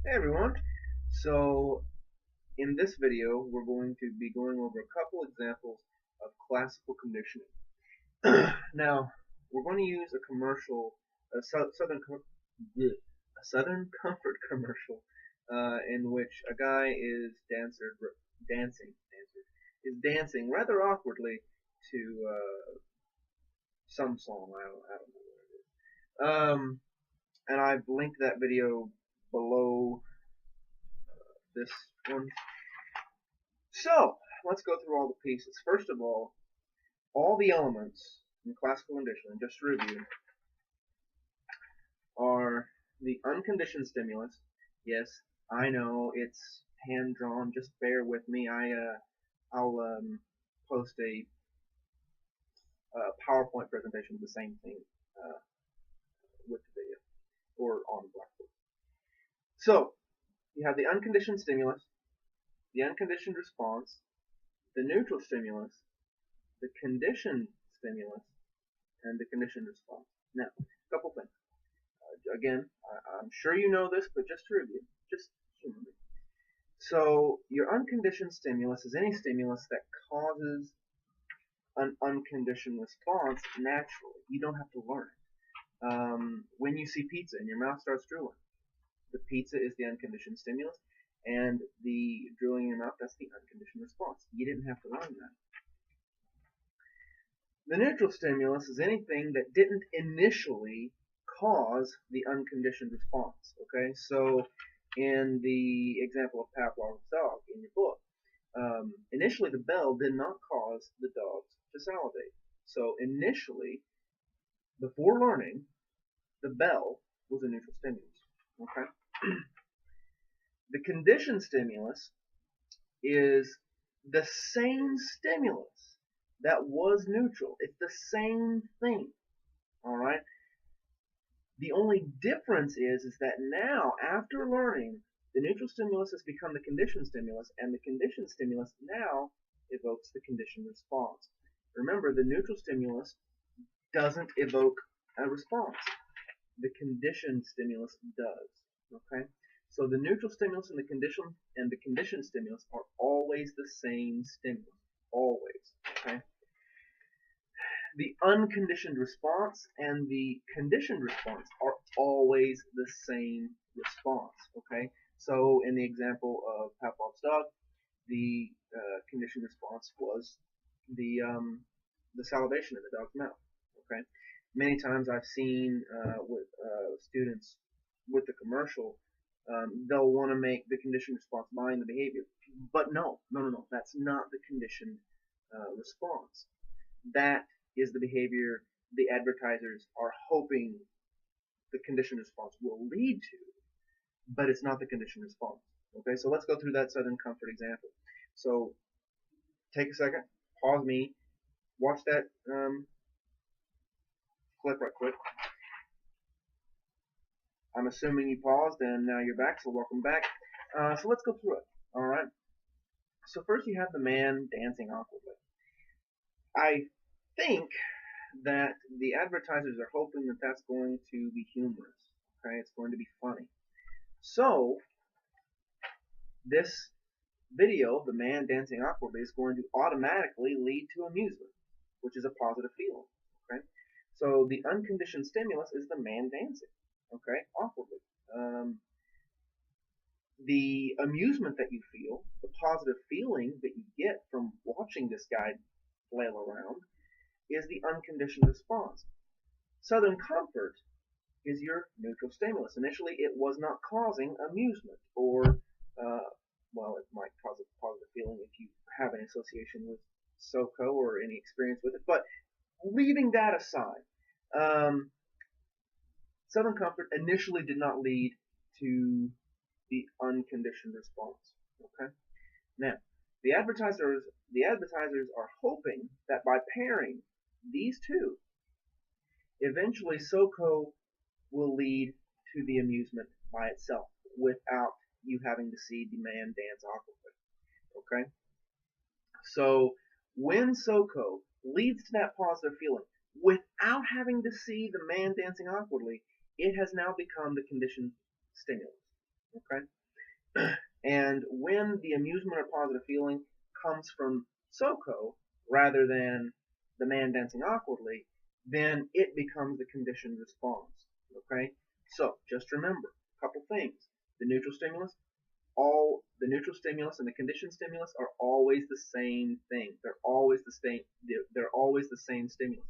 Hey everyone! So in this video we're going to be going over a couple examples of classical conditioning. Now we're going to use a commercial, a Southern Comfort commercial, in which a guy is dancing rather awkwardly to some song. I don't know what it is. And I've linked that video below this one. So, let's go through all the pieces. First of all the elements in classical conditioning, just to review, are the unconditioned stimulus. Yes, I know it's hand drawn. Just bear with me. I'll post a PowerPoint presentation of the same thing uh, with the video or on Blackboard. So you have the unconditioned stimulus, the unconditioned response, the neutral stimulus, the conditioned stimulus, and the conditioned response. Now, a couple things. Again, I'm sure you know this, but just to review, just humor me. So, your unconditioned stimulus is any stimulus that causes an unconditioned response naturally. You don't have to learn it. When you see pizza and your mouth starts drooling, the pizza is the unconditioned stimulus, and the drooling in your mouth, that's the unconditioned response. You didn't have to learn that. The neutral stimulus is anything that didn't initially cause the unconditioned response. Okay, so in the example of Pavlov's dog in your book, initially the bell did not cause the dogs to salivate. So initially, before learning, the bell was a neutral stimulus. Okay, the conditioned stimulus is the same stimulus that was neutral. It's the same thing. All right. The only difference is that now, after learning, the neutral stimulus has become the conditioned stimulus, and the conditioned stimulus now evokes the conditioned response. Remember, the neutral stimulus doesn't evoke a response. The conditioned stimulus does. Okay? So the neutral stimulus and the conditioned stimulus are always the same stimulus. Always. Okay? The unconditioned response and the conditioned response are always the same response. Okay, so in the example of Pavlov's dog, the conditioned response was the salivation in the dog's mouth. Okay, many times I've seen with students with the commercial, they'll want to make the conditioned response mind the behavior, but no, that's not the conditioned response. That is the behavior the advertisers are hoping the conditioned response will lead to, but it's not the conditioned response. Okay, so let's go through that Southern Comfort example. So take a second, pause me, watch that clip right quick. I'm assuming you paused and now you're back, so welcome back. So let's go through it. All right. So first you have the man dancing awkwardly. I think that the advertisers are hoping that that's going to be humorous. Okay, it's going to be funny. So this video of the man dancing awkwardly is going to automatically lead to amusement, which is a positive feeling. Okay, so the unconditioned stimulus is the man dancing. Okay, awkwardly. The amusement that you feel, the positive feeling that you get from watching this guy flail around, is the unconditioned response. Southern Comfort is your neutral stimulus. Initially, it was not causing amusement, or, well, it might cause a positive feeling if you have an association with SoCo or any experience with it. But leaving that aside, Southern Comfort initially did not lead to the unconditioned response. Okay. Now, the advertisers are hoping that by pairing these two, eventually SoCo will lead to the amusement by itself without you having to see the man dance awkwardly. Okay? So when SoCo leads to that positive feeling without having to see the man dancing awkwardly, it has now become the conditioned stimulus. Okay? And when the amusement or positive feeling comes from SoCo rather than the man dancing awkwardly, then it becomes the conditioned response. Okay? So just remember a couple things. The neutral stimulus, the neutral stimulus and the conditioned stimulus are always the same thing. They're always the same. They're always the same stimulus.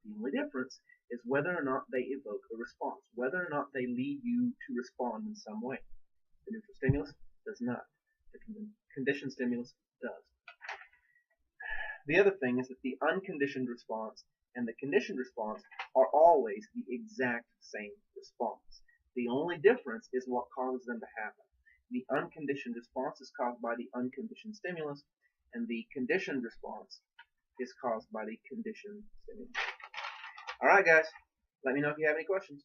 The only difference is whether or not they evoke a response, whether or not they lead you to respond in some way. The neutral stimulus does not. The conditioned stimulus does. The other thing is that the unconditioned response and the conditioned response are always the exact same response. The only difference is what causes them to happen. The unconditioned response is caused by the unconditioned stimulus, and the conditioned response is caused by the conditioned stimulus. Alright guys, let me know if you have any questions.